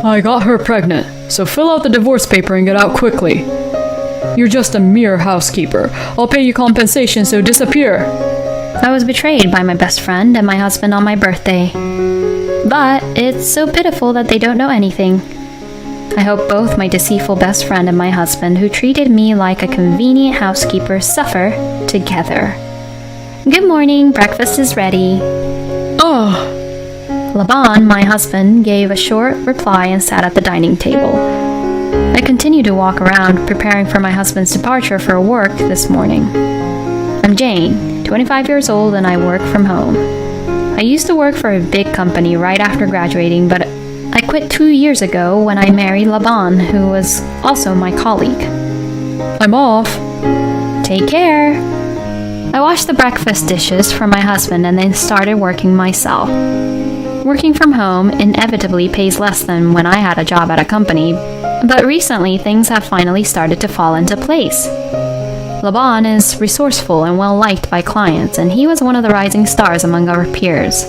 I got her pregnant, so fill out the divorce paper and get out quickly. You're just a mere housekeeper. I'll pay you compensation, so disappear. I was betrayed by my best friend and my husband on my birthday. But it's so pitiful that they don't know anything. I hope both my deceitful best friend and my husband, who treated me like a convenient housekeeper, suffer together. Good morning, breakfast is ready. Oh. Laban, my husband, gave a short reply and sat at the dining table. I continued to walk around, preparing for my husband's departure for work this morning. I'm Jane, 25 years old, and I work from home. I used to work for a big company right after graduating, but I quit 2 years ago when I married Laban, who was also my colleague. I'm off. Take care. I washed the breakfast dishes for my husband and then started working myself. Working from home inevitably pays less than when I had a job at a company, but recently things have finally started to fall into place. Laban is resourceful and well-liked by clients, and he was one of the rising stars among our peers.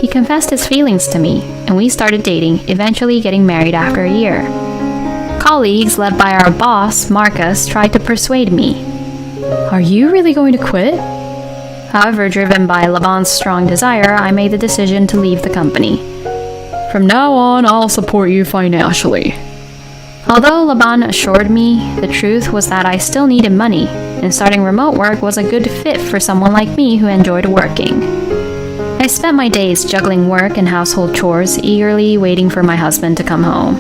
He confessed his feelings to me, and we started dating, eventually getting married after a year. Colleagues, led by our boss, Marcus, tried to persuade me. Are you really going to quit? However, driven by Laban's strong desire, I made the decision to leave the company. From now on, I'll support you financially. Although Laban assured me, the truth was that I still needed money, and starting remote work was a good fit for someone like me who enjoyed working. I spent my days juggling work and household chores, eagerly waiting for my husband to come home.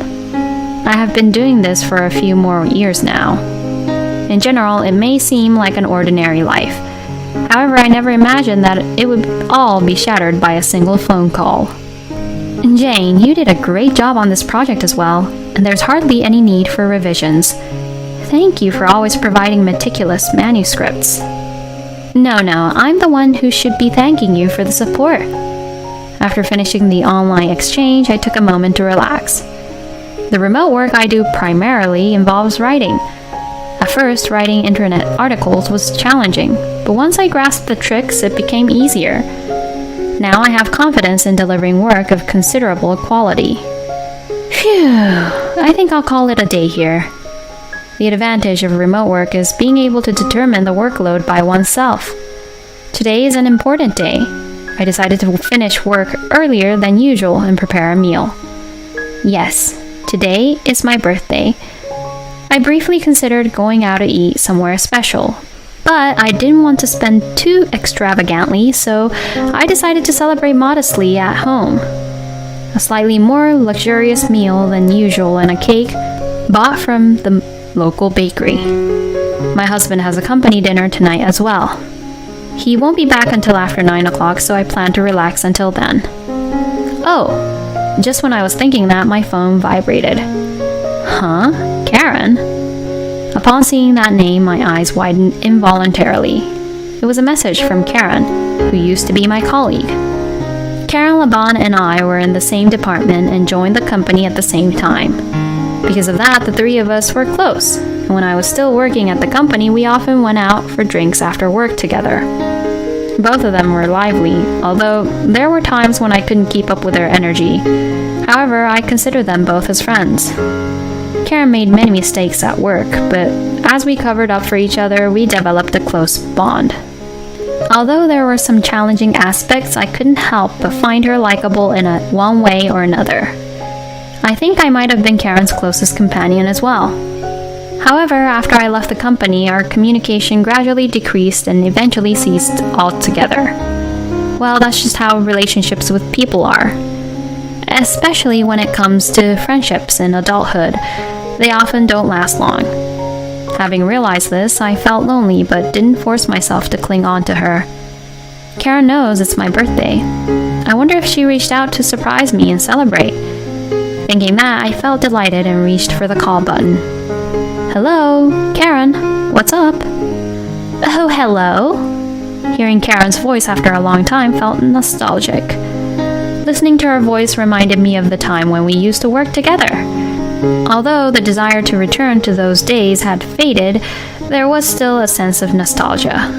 I have been doing this for a few more years now. In general, it may seem like an ordinary life. However, I never imagined that it would all be shattered by a single phone call. Jane, you did a great job on this project as well, and there's hardly any need for revisions. Thank you for always providing meticulous manuscripts. No, I'm the one who should be thanking you for the support. After finishing the online exchange, I took a moment to relax. The remote work I do primarily involves writing. At first, writing internet articles was challenging, but once I grasped the tricks, it became easier. Now I have confidence in delivering work of considerable quality. Phew, I think I'll call it a day here. The advantage of remote work is being able to determine the workload by oneself. Today is an important day. I decided to finish work earlier than usual and prepare a meal. Yes, today is my birthday. I briefly considered going out to eat somewhere special, but I didn't want to spend too extravagantly, so I decided to celebrate modestly at home. A slightly more luxurious meal than usual and a cake bought from the local bakery. My husband has a company dinner tonight as well. He won't be back until after 9 o'clock, so I plan to relax until then. Oh, just when I was thinking that, my phone vibrated. Huh? Karen? Upon seeing that name, my eyes widened involuntarily. It was a message from Karen, who used to be my colleague. Karen, Laban, and I were in the same department and joined the company at the same time. Because of that, the three of us were close, and when I was still working at the company, we often went out for drinks after work together. Both of them were lively, although there were times when I couldn't keep up with their energy. However, I considered them both as friends. Karen made many mistakes at work, but as we covered up for each other, we developed a close bond. Although there were some challenging aspects, I couldn't help but find her likable in one way or another. I think I might have been Karen's closest companion as well. However, after I left the company, our communication gradually decreased and eventually ceased altogether. Well, that's just how relationships with people are. Especially when it comes to friendships in adulthood, they often don't last long. Having realized this, I felt lonely but didn't force myself to cling on to her. Karen knows it's my birthday. I wonder if she reached out to surprise me and celebrate. Thinking that, I felt delighted and reached for the call button. Hello, Karen, what's up? Oh, hello. Hearing Karen's voice after a long time felt nostalgic. Listening to her voice reminded me of the time when we used to work together. Although the desire to return to those days had faded, there was still a sense of nostalgia.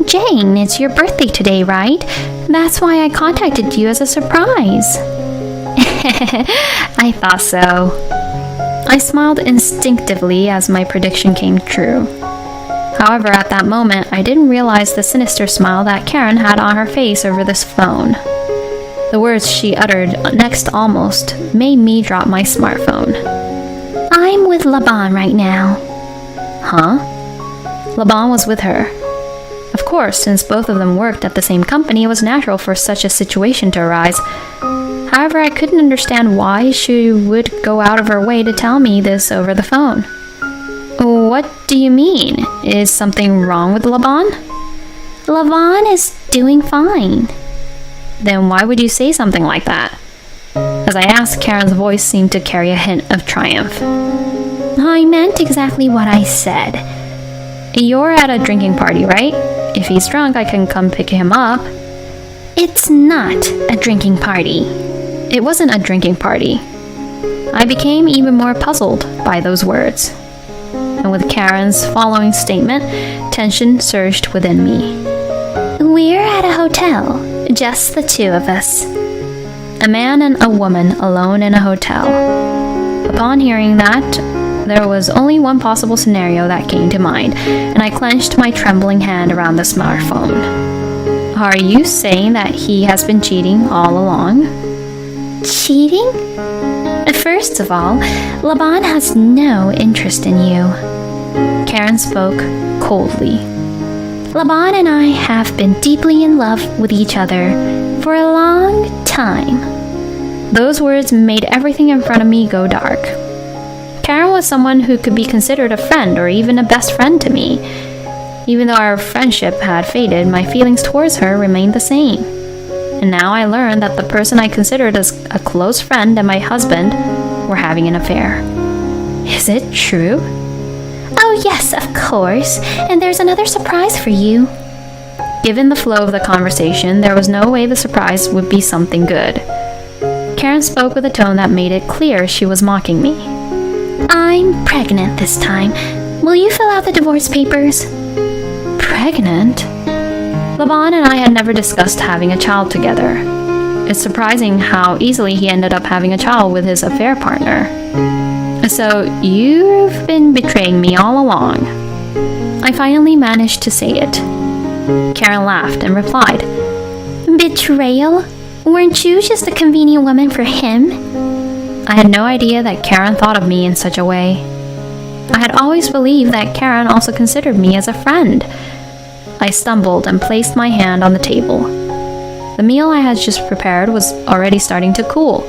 Jane, it's your birthday today, right? That's why I contacted you as a surprise. I thought so. I smiled instinctively as my prediction came true. However, at that moment, I didn't realize the sinister smile that Karen had on her face over this phone. The words she uttered next almost made me drop my smartphone. I'm with Laban right now. Huh? Laban was with her. Of course, since both of them worked at the same company, it was natural for such a situation to arise. However, I couldn't understand why she would go out of her way to tell me this over the phone. What do you mean? Is something wrong with Laban? Laban is doing fine. Then why would you say something like that? As I asked, Karen's voice seemed to carry a hint of triumph. I meant exactly what I said. You're at a drinking party, right? If he's drunk, I can come pick him up. It's not a drinking party. It wasn't a drinking party. I became even more puzzled by those words. And with Karen's following statement, tension surged within me. We're at a hotel, just the two of us. A man and a woman alone in a hotel. Upon hearing that, there was only one possible scenario that came to mind, and I clenched my trembling hand around the smartphone. Are you saying that he has been cheating all along? Cheating? First of all, Laban has no interest in you. Karen spoke coldly. Laban and I have been deeply in love with each other for a long time. Those words made everything in front of me go dark. Karen was someone who could be considered a friend or even a best friend to me. Even though our friendship had faded, my feelings towards her remained the same. And now I learned that the person I considered as a close friend and my husband were having an affair. Is it true? Oh yes, of course. And there's another surprise for you. Given the flow of the conversation, there was no way the surprise would be something good. Karen spoke with a tone that made it clear she was mocking me. I'm pregnant this time. Will you fill out the divorce papers? Pregnant? Laban and I had never discussed having a child together. It's surprising how easily he ended up having a child with his affair partner. So, you've been betraying me all along. I finally managed to say it. Karen laughed and replied, Betrayal? Weren't you just a convenient woman for him? I had no idea that Karen thought of me in such a way. I had always believed that Karen also considered me as a friend. I stumbled and placed my hand on the table. The meal I had just prepared was already starting to cool.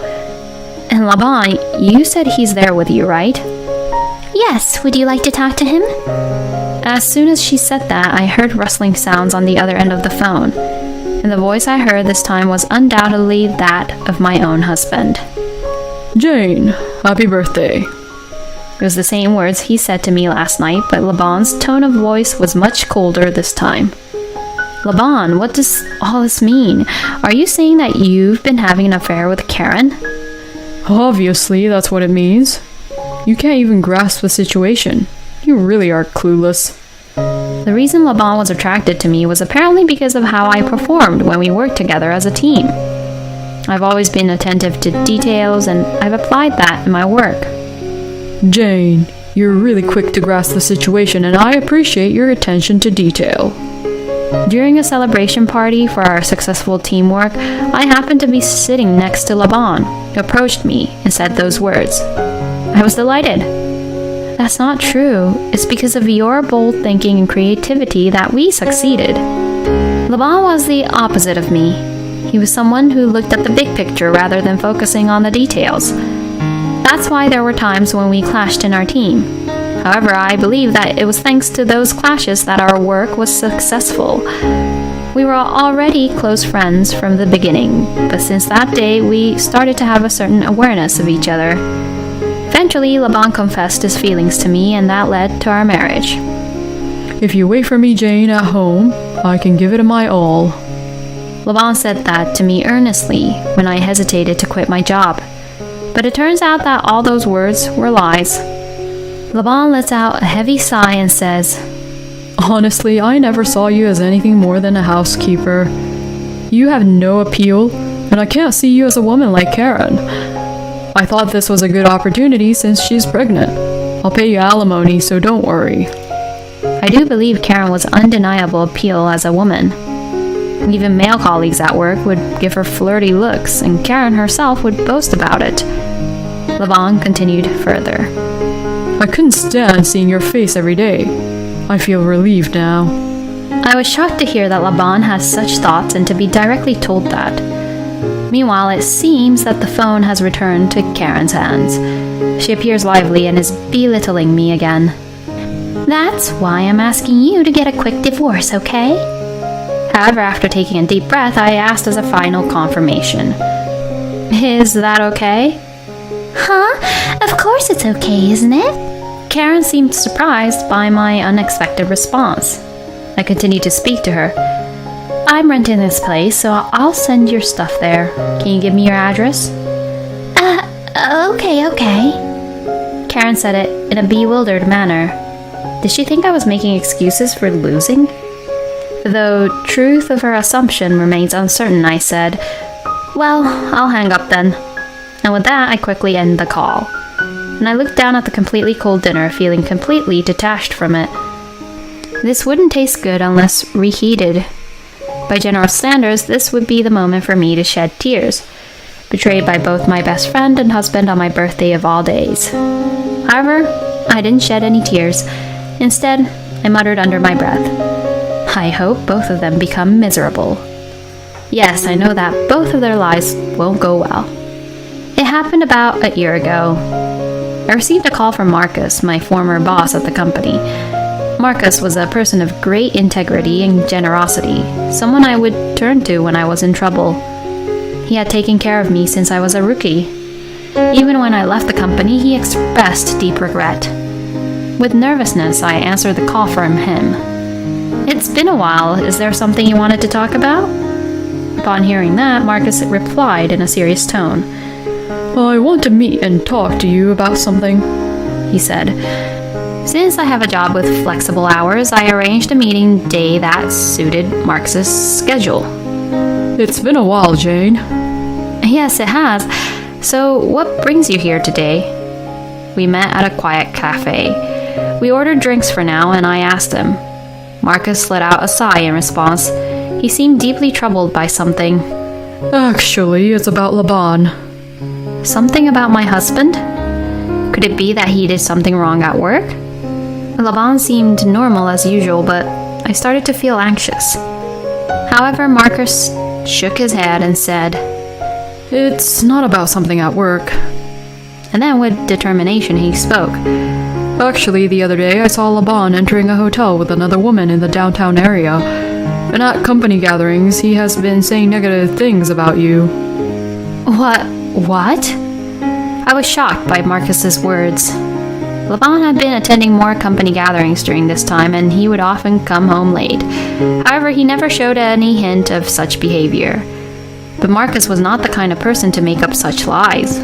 And Laban, you said he's there with you, right? Yes, would you like to talk to him? As soon as she said that, I heard rustling sounds on the other end of the phone, and the voice I heard this time was undoubtedly that of my own husband. Jane, happy birthday. It was the same words he said to me last night, but Laban's tone of voice was much colder this time. Laban, what does all this mean? Are you saying that you've been having an affair with Karen? Obviously, that's what it means. You can't even grasp the situation. You really are clueless. The reason Laban was attracted to me was apparently because of how I performed when we worked together as a team. I've always been attentive to details, and I've applied that in my work. Jane, you're really quick to grasp the situation, and I appreciate your attention to detail. During a celebration party for our successful teamwork, I happened to be sitting next to Laban, who approached me and said those words. I was delighted. That's not true. It's because of your bold thinking and creativity that we succeeded. Laban was the opposite of me. He was someone who looked at the big picture rather than focusing on the details. That's why there were times when we clashed in our team. However, I believe that it was thanks to those clashes that our work was successful. We were already close friends from the beginning, but since that day, we started to have a certain awareness of each other. Eventually, Laban confessed his feelings to me, and that led to our marriage. If you wait for me, Jane, at home, I can give it my all. Laban said that to me earnestly when I hesitated to quit my job. But it turns out that all those words were lies. Laban lets out a heavy sigh and says, Honestly, I never saw you as anything more than a housekeeper. You have no appeal, and I can't see you as a woman like Karen. I thought this was a good opportunity since she's pregnant. I'll pay you alimony, so don't worry. I do believe Karen was undeniable appeal as a woman. Even male colleagues at work would give her flirty looks, and Karen herself would boast about it. Laban continued further. I couldn't stand seeing your face every day. I feel relieved now. I was shocked to hear that Laban had such thoughts and to be directly told that. Meanwhile, it seems that the phone has returned to Karen's hands. She appears lively and is belittling me again. That's why I'm asking you to get a quick divorce, okay? However, after taking a deep breath, I asked as a final confirmation. Is that okay? Huh? Of course it's okay, isn't it? Karen seemed surprised by my unexpected response. I continued to speak to her. I'm renting this place, so I'll send your stuff there. Can you give me your address? Okay. Karen said it in a bewildered manner. Did she think I was making excuses for losing? Though truth of her assumption remains uncertain, I said, well, I'll hang up then. And with that, I quickly ended the call. And I looked down at the completely cold dinner, feeling completely detached from it. This wouldn't taste good unless reheated. By general standards, this would be the moment for me to shed tears, betrayed by both my best friend and husband on my birthday of all days. However, I didn't shed any tears. Instead, I muttered under my breath, I hope both of them become miserable. Yes, I know that both of their lives won't go well. It happened about a year ago. I received a call from Marcus, my former boss at the company. Marcus was a person of great integrity and generosity, someone I would turn to when I was in trouble. He had taken care of me since I was a rookie. Even when I left the company, he expressed deep regret. With nervousness, I answered the call from him. It's been a while. Is there something you wanted to talk about? Upon hearing that, Marcus replied in a serious tone. I want to meet and talk to you about something, he said. Since I have a job with flexible hours, I arranged a meeting day that suited Marcus's schedule. It's been a while, Jane. Yes, it has. So, what brings you here today? We met at a quiet cafe. We ordered drinks for now, and I asked him. Marcus let out a sigh in response. He seemed deeply troubled by something. Actually, it's about Laban. Something about my husband? Could it be that he did something wrong at work? Laban seemed normal as usual, but I started to feel anxious. However, Marcus shook his head and said, It's not about something at work. And then with determination he spoke. Actually, the other day I saw Laban entering a hotel with another woman in the downtown area. And at company gatherings, he has been saying negative things about you. What? I was shocked by Marcus's words. Laban had been attending more company gatherings during this time, and he would often come home late. However, he never showed any hint of such behavior. But Marcus was not the kind of person to make up such lies.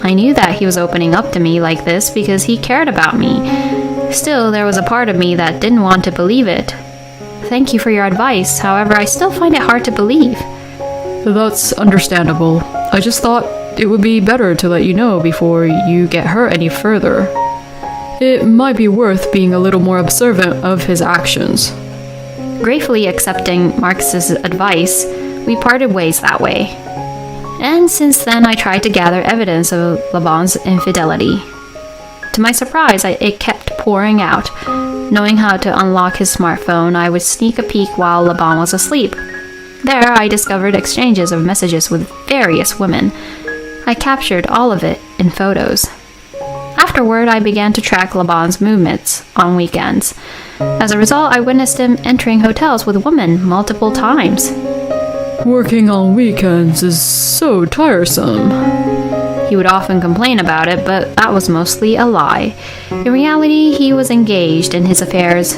I knew that he was opening up to me like this because he cared about me. Still, there was a part of me that didn't want to believe it. Thank you for your advice, however, I still find it hard to believe. That's understandable. I just thought it would be better to let you know before you get hurt any further. It might be worth being a little more observant of his actions. Gratefully accepting Marcus's advice, we parted ways that way. And since then, I tried to gather evidence of Laban's infidelity. To my surprise, it kept pouring out. Knowing how to unlock his smartphone, I would sneak a peek while Laban was asleep. There, I discovered exchanges of messages with various women. I captured all of it in photos. Afterward, I began to track Laban's movements on weekends. As a result, I witnessed him entering hotels with women multiple times. Working on weekends is so tiresome. He would often complain about it, but that was mostly a lie. In reality, he was engaged in his affairs.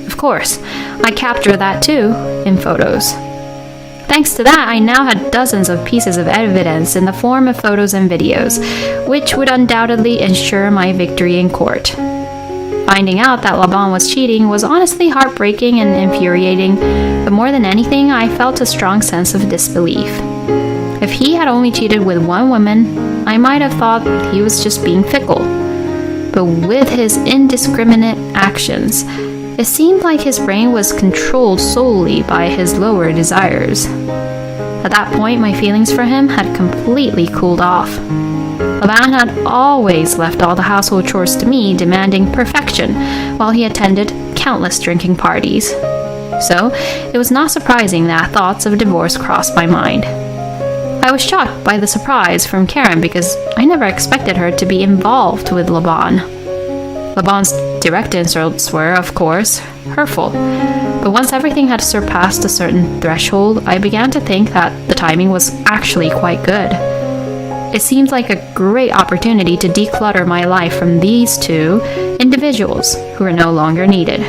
Of course, I captured that too, in photos. Thanks to that, I now had dozens of pieces of evidence in the form of photos and videos, which would undoubtedly ensure my victory in court. Finding out that Laban was cheating was honestly heartbreaking and infuriating, but more than anything, I felt a strong sense of disbelief. If If he had only cheated with one woman, I might have thought he was just being fickle. But with his indiscriminate actions, it seemed like his brain was controlled solely by his lower desires. At that point, my feelings for him had completely cooled off. Laban had always left all the household chores to me, demanding perfection, while he attended countless drinking parties. So, it was not surprising that thoughts of divorce crossed my mind. I was shocked by the surprise from Karen because I never expected her to be involved with Laban. Laban's direct insults were, of course, hurtful, but once everything had surpassed a certain threshold, I began to think that the timing was actually quite good. It seemed like a great opportunity to declutter my life from these two individuals who were no longer needed.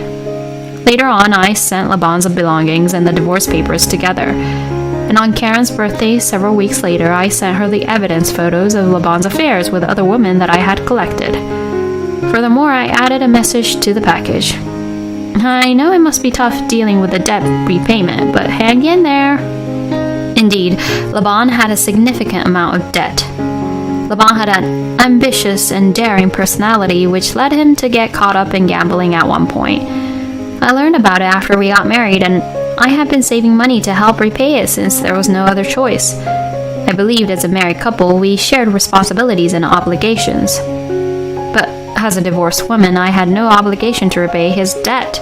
Later on, I sent Laban's belongings and the divorce papers together, and on Karen's birthday several weeks later, I sent her the evidence photos of Laban's affairs with other women that I had collected. Furthermore, I added a message to the package. I know it must be tough dealing with the debt repayment, but hang in there. Indeed, Laban had a significant amount of debt. Laban had an ambitious and daring personality, which led him to get caught up in gambling at one point. I learned about it after we got married, and I had been saving money to help repay it since there was no other choice. I believed as a married couple, we shared responsibilities and obligations. But as a divorced woman, I had no obligation to repay his debt.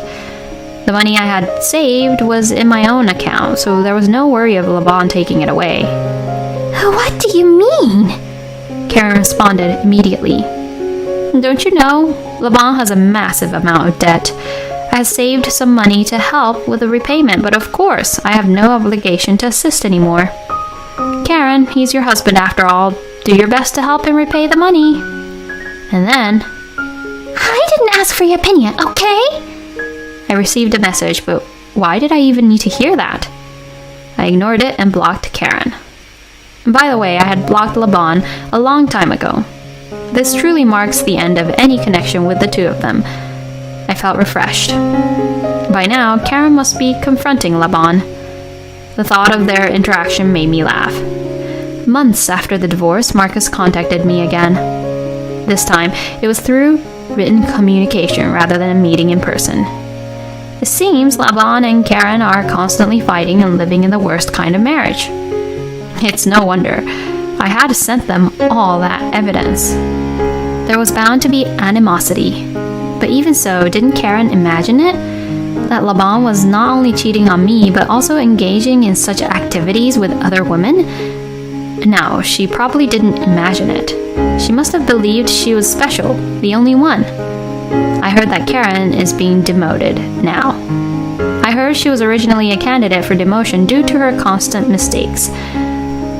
The money I had saved was in my own account, so there was no worry of Laban taking it away. What do you mean? Karen responded immediately. Don't you know, Laban has a massive amount of debt. I have saved some money to help with the repayment, but of course, I have no obligation to assist anymore. Karen, he's your husband after all. Do your best to help him repay the money. And then, I didn't ask for your opinion, okay? I received a message, but why did I even need to hear that? I ignored it and blocked Karen. And by the way, I had blocked Laban a long time ago. This truly marks the end of any connection with the two of them. I felt refreshed. By now, Karen must be confronting Laban. The thought of their interaction made me laugh. Months after the divorce, Marcus contacted me again. This time, it was through written communication rather than a meeting in person. It seems Laban and Karen are constantly fighting and living in the worst kind of marriage. It's no wonder. I had sent them all that evidence. There was bound to be animosity. But even so, didn't Karen imagine it? That Laban was not only cheating on me, but also engaging in such activities with other women? No, she probably didn't imagine it. She must have believed she was special, the only one. I heard that Karen is being demoted now. I heard she was originally a candidate for demotion due to her constant mistakes.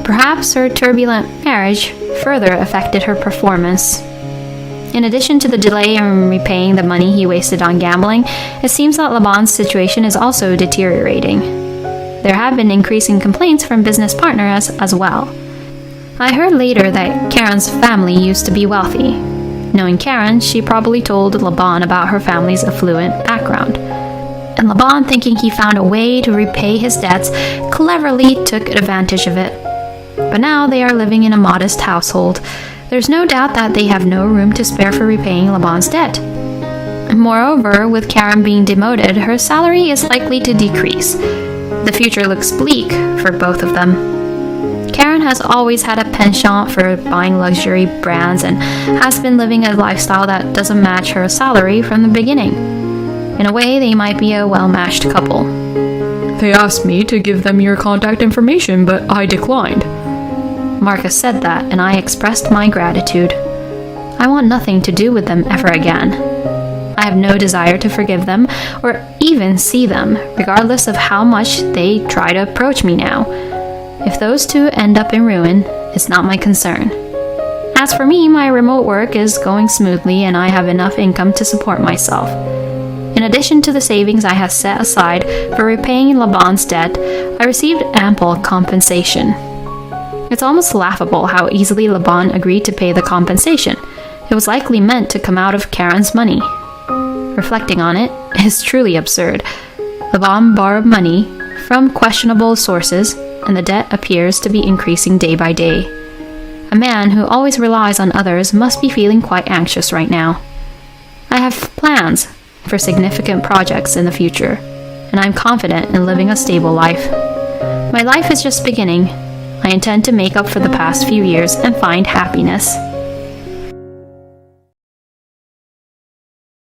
Perhaps her turbulent marriage further affected her performance. In addition to the delay in repaying the money he wasted on gambling, it seems that Laban's situation is also deteriorating. There have been increasing complaints from business partners as well. I heard later that Karen's family used to be wealthy. Knowing Karen, she probably told Laban about her family's affluent background. And Laban, thinking he found a way to repay his debts, cleverly took advantage of it. But now they are living in a modest household. There's no doubt that they have no room to spare for repaying Laban's debt. Moreover, with Karen being demoted, her salary is likely to decrease. The future looks bleak for both of them. Karen has always had a penchant for buying luxury brands and has been living a lifestyle that doesn't match her salary from the beginning. In a way, they might be a well-matched couple. They asked me to give them your contact information, but I declined. Marcus said that, and I expressed my gratitude. I want nothing to do with them ever again. I have no desire to forgive them or even see them, regardless of how much they try to approach me now. If those two end up in ruin, it's not my concern. As for me, my remote work is going smoothly and I have enough income to support myself. In addition to the savings I have set aside for repaying Laban's debt, I received ample compensation. It's almost laughable how easily Laban agreed to pay the compensation. It was likely meant to come out of Karen's money. Reflecting on it is truly absurd. Laban borrowed money from questionable sources and the debt appears to be increasing day by day. A man who always relies on others must be feeling quite anxious right now. I have plans for significant projects in the future, and I'm confident in living a stable life. My life is just beginning. I intend to make up for the past few years and find happiness.